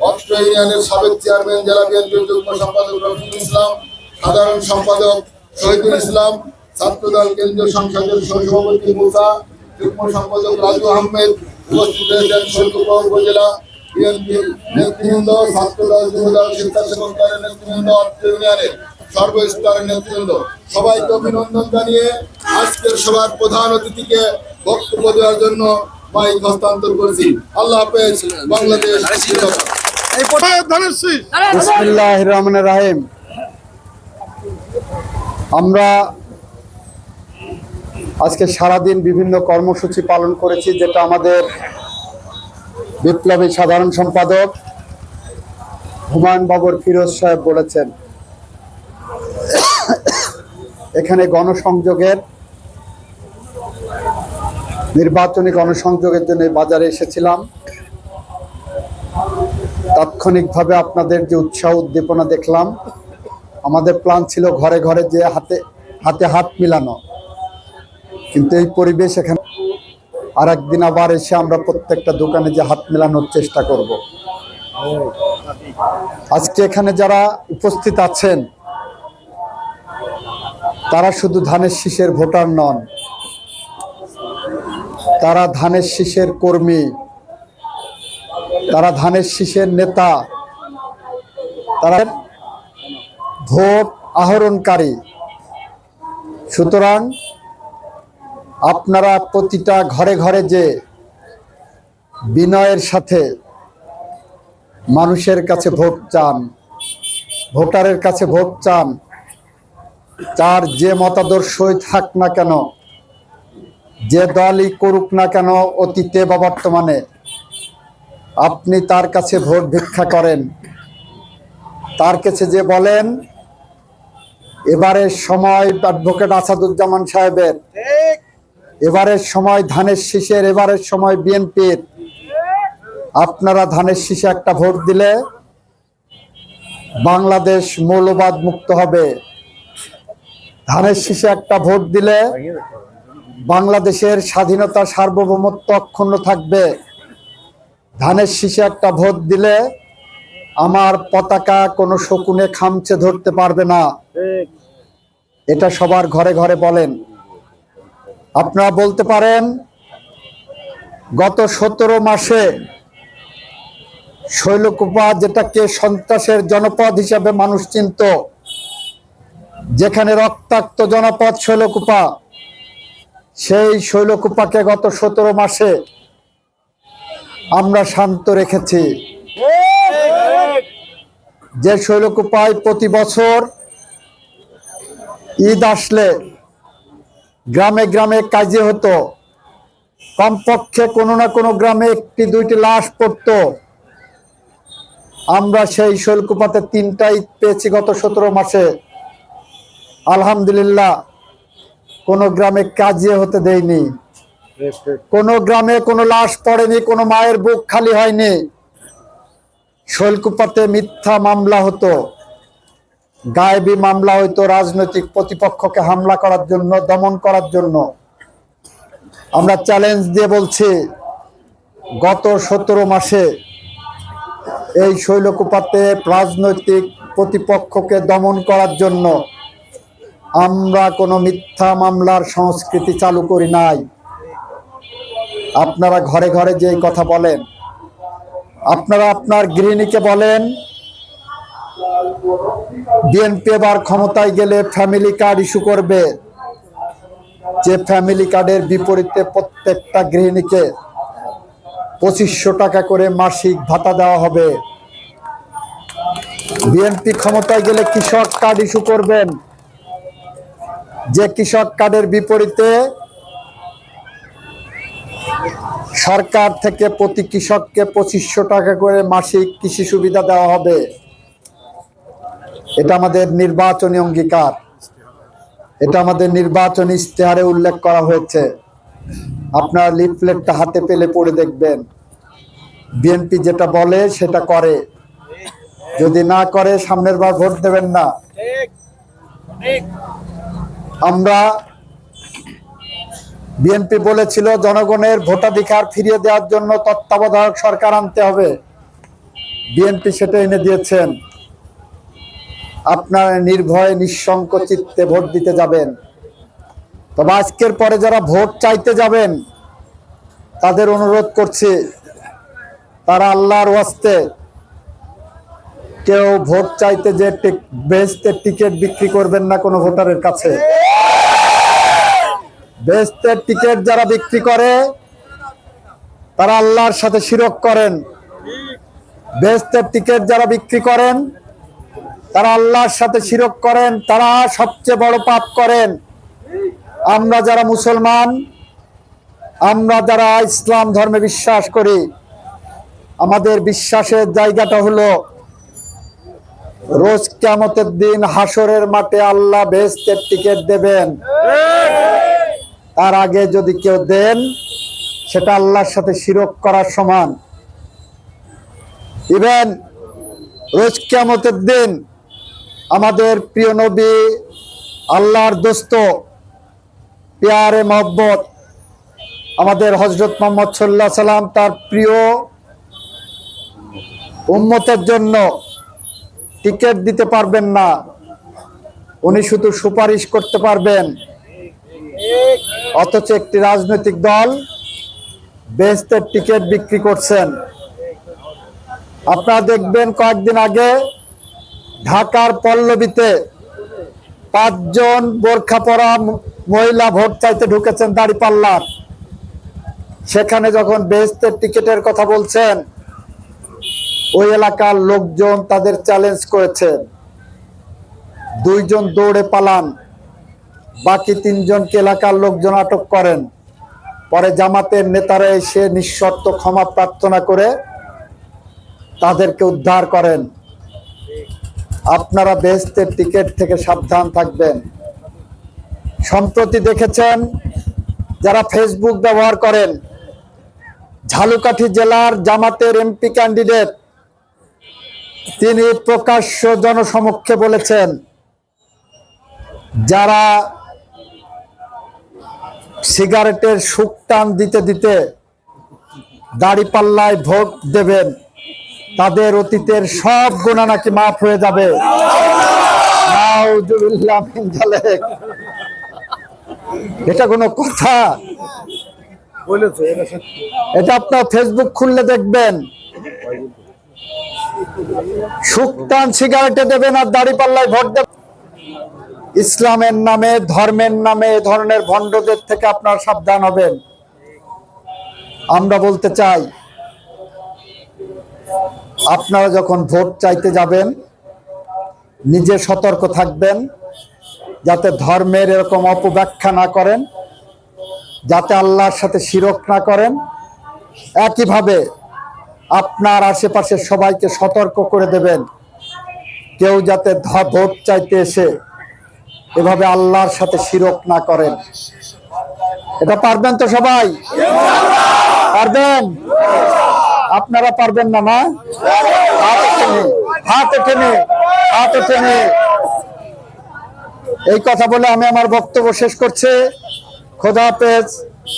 অত্র ইউনিয়নের সাবেক চেয়ারম্যান জেলা বিএনপির যুগ্ম সম্পাদক রফিকুল ইসলাম, সাধারণ সম্পাদক শহীদুল ইসলাম, ছাত্রদল কেন্দ্রীয় সংসদের সহসভাপতি মুসা, যুগ্ম সম্পাদক রাজু আহমেদ, উপস্থিত রয়েছেন শৈলকুপা উপজেলা বিএনপির নেতৃবৃন্দ, ছাত্রদল যুবদল স্বেচ্ছাসেবক দলের নেতৃবৃন্দ, অত্র ইউনিয়নের সর্বস্তরের নেতৃবৃন্দ, সবাইকে অভিনন্দন জানিয়ে আজকের সভার প্রধান অতিথিকে বক্তব্য দেওয়ার জন্য মাইক হস্তান্তর করেছি। আল্লাহ হাফেজ। বাংলাদেশ জিন্দাবাদ। বিসমিল্লাহির রহমানির রহিম। আমরা আজকে সারাদিন বিভিন্ন কর্মসূচি পালন করেছি, যেটা আমাদের বিপ্লবী সাধারণ সম্পাদক হুমায়ুন বাবর ফিরোজ সাহেব বলেছেন। এখানে গণসংযোগের নির্বাচনী গণসংযোগের জন্য বাজারে এসেছিলাম। তাৎক্ষণিকভাবে আপনাদের যে উৎসাহ উদ্দীপনা দেখলাম, আমাদের প্ল্যান ছিল ঘরে ঘরে যে হাতে হাতে হাত মিলানো, কিন্তু এই পরিবেশ এখানে আর একদিন আবার এসে আমরা প্রত্যেকটা দোকানে যে হাত মেলানোর চেষ্টা করব। আজকে এখানে যারা উপস্থিত আছেন তারা শুধু ধানের শীষের ভোটার নন, তারা ধানের শীষের কর্মী, তারা ধানের শীষের নেতা, তারা ভোট আহরণকারী। সুতরাং আপনারা প্রতিটা ঘরে ঘরে যে বিনয়ের সাথে মানুষের কাছে ভোট চান, ভোটারের কাছে ভোট চান, তার যে মতাদর্শই থাক না কেন, যে দলই করুক না কেন অতীতে বা বর্তমানে, আপনি তার কাছে ভোট ভিক্ষা করেন। তার কাছে যে বলেন এবারের সময় অ্যাডভোকেট আসাদুজ্জামান সাহেবের, এবারের সময় ধানের শীষের, এবারের সময় বিএনপির, আপনারা ধানের শীষে একটা ভোট দিলে বাংলাদেশ মৌলবাদ মুক্ত হবে। ধানের শীষে একটা ভোট দিলে বাংলাদেশের স্বাধীনতা সার্বভৌমত্ব অক্ষুণ্ণ থাকবে। ধানের শীষে একটা ভোট দিলে আমার পতাকা কোনো শকুনে খামচে ধরতে পারবে না। এটা সবার ঘরে ঘরে বলেন। আপনারা বলতে পারেন গত 17 মাসে শৈলকুপা, যেটাকে সন্ত্রাসের জনপদ হিসাবে মানুষ চিনত, যেখানে রক্তাক্ত জনপদ শৈলকুপা, সেই শৈলকুপাকে গত 17 মাসে আমরা শান্ত রেখেছি। যে শৈলকুপায় প্রতি বছর ঈদ আসলে গ্রামে গ্রামে কাজে হতো, কমপক্ষে কোনো না কোনো গ্রামে একটি দুইটি লাশ পড়তো, আমরা সেই শৈলকুপাতে 3টা ঈদ পেয়েছি গত 17 মাসে। আলহামদুলিল্লাহ, কোনো গ্রামে কাজে হতে দেয়নি, কোনো গ্রামে কোনো লাশ পড়েনি, কোনো মায়ের বুক খালি হয়নি। শৈলকুপাতে মিথ্যা মামলা হতো, গায়েবী মামলা হইতো, রাজনৈতিক প্রতিপক্ষকে হামলা করার জন্য, দমন করার জন্য। আমরা চ্যালেঞ্জ দিয়ে বলছি, গত 17 মাসে এই শৈলকুপাতে রাজনৈতিক প্রতিপক্ষকে দমন করার জন্য আমরা কোনো মিথ্যা মামলার সংস্কৃতি চালু করি নাই। আপনারা ঘরে ঘরে যে কথা বলেন, আপনারা আপনার গৃহিণীকে বলেন বিএনপি এবার ক্ষমতায় গেলে ফ্যামিলি কার্ড ইস্যু করবে, যে ফ্যামিলি কার্ডের বিপরীতে প্রত্যেকটা গৃহিণীকে 2500 টাকা করে মাসিক ভাতা দেওয়া হবে। বিএনপি ক্ষমতায় গেলে কৃষক কার্ড ইস্যু করবেন, যে কৃষক কার্ডের বিপরীতে সরকার থেকে প্রতি কৃষককে 2500 টাকা করে মাসিক কৃষি সুবিধা দেওয়া হবে। এটা আমাদের নির্বাচনী অঙ্গীকার, এটা আমাদের নির্বাচনী ইশতেহারে উল্লেখ করা হয়েছে। আপনারা লিফলেটটা হাতে পেলে পড়ে দেখবেন। বিএনপি যেটা বলে সেটা করে, যদি না করে সামনের বার ভোট দেবেন না। আমরা বিএনপি বলেছিল জনগণের ভোটাধিকার ফিরিয়ে দেওয়ার জন্য তত্ত্বাবধায়ক সরকার আনতে হবে। বিএনপি সেটা এনে দিয়েছেন। আপনারা নির্ভয়ে নিঃশঙ্ক চিত্তে ভোট দিতে যাবেন। তবে আজকের পরে যারা ভোট চাইতে যাবেন তাদের অনুরোধ করছি, তারা আল্লাহর ওয়াস্তে কেউ ভোট চাইতে যে বেহেশতের টিকিট বিক্রি করবেন না কোনো ভোটারের কাছে। বেহেশতের টিকিট যারা বিক্রি করে তারা আল্লাহর সাথে শিরক করেন। বেহেশতের টিকিট যারা বিক্রি করেন তারা আল্লাহর সাথে শিরক করেন, তারা সবচেয়ে বড় পাপ করেন। আমরা যারা মুসলমান, আমরা যারা ইসলাম ধর্মে বিশ্বাস করি, আমাদের বিশ্বাসের জায়গাটা হলো রোজ কিয়ামতের দিন হাসরের মাঠে আল্লাহ বেহেশতের টিকিট দেবেন। তার আগে যদি কেউ দেন সেটা আল্লাহর সাথে শিরক করার সমান। ইভেন রোজ কিয়ামতের দিন আমাদের প্রিয় নবী, আল্লাহর দোস্ত, প্যারে মহব্বত আমাদের হযরত মুহাম্মদ সাল্লাল্লাহু আলাইহি সাল্লাম তার প্রিয় উম্মতের জন্য টিকিট দিতে পারবেন না, উনি শুধু সুপারিশ করতে পারবেন। অথচ একটি রাজনৈতিক দল বেহেশতের টিকিট বিক্রি করছেন। আপনারা দেখবেন কয়েকদিন আগে ঢাকার পল্লবীতে 5 জন বোরখা পরা মহিলা ভোট চাইতে ঢুকেছেন দাঁড়িপাল্লার। সেখানে যখন বেহেশতের টিকিটের কথা বলছেন, ওই এলাকার লোকজন তাদের চ্যালেঞ্জ করেছেন। 2 জন দৌড়ে পালান, বাকি 3 জনকে এলাকার লোকজন আটক করেন। পরে জামাতের নেতারা এসে নিঃশর্ত ক্ষমা প্রার্থনা করে তাদেরকে উদ্ধার করেন। আপনারা বেহেশতের টিকিট থেকে সাবধান থাকবেন। সম্প্রতি দেখেছেন যারা ফেসবুক ব্যবহার করেন, ঝালকাঠি জেলার জামাতের এমপি ক্যান্ডিডেট তিনি প্রকাশ্য জনসমক্ষে বলেছেন, যারা সিগারেটের সুকটান দিতে দিতে দাড়িপাল্লায় ভোট দেবেন তাদের অতীতের সব গুনাহ নাকি মাফ হয়ে যাবে। নাউজুবিল্লাহ মিন যালিক। এটা কোনো কথা? এটা আপনার ফেসবুক খুললে দেখবেন। সুকটান সিগারেটে দেবেন আর দাড়িপাল্লায় ভোট দেবেন। ইসলামের নামে, ধর্মের নামে এ ধরনের ভণ্ডদের থেকে আপনারা সাবধান হবেন। আমরা বলতে চাই, আপনারা যখন ভোট চাইতে যাবেন নিজে সতর্ক থাকবেন যাতে ধর্মের এরকম অপব্যাখ্যা না করেন, যাতে আল্লাহর সাথে শিরক না করেন। একইভাবে আপনার আশেপাশে সবাইকে সতর্ক করে দেবেন কেউ যাতে ভোট চাইতে এসে এভাবে আল্লাহর সাথে শিরক না করেন। এটা পারবেন তো সবাই? পারবেন? আপনারা পারবেন না? না, হাত ওঠেনি। এই কথা বলে আমি আমার বক্তব্য শেষ করছি। খোদা হাফেজ।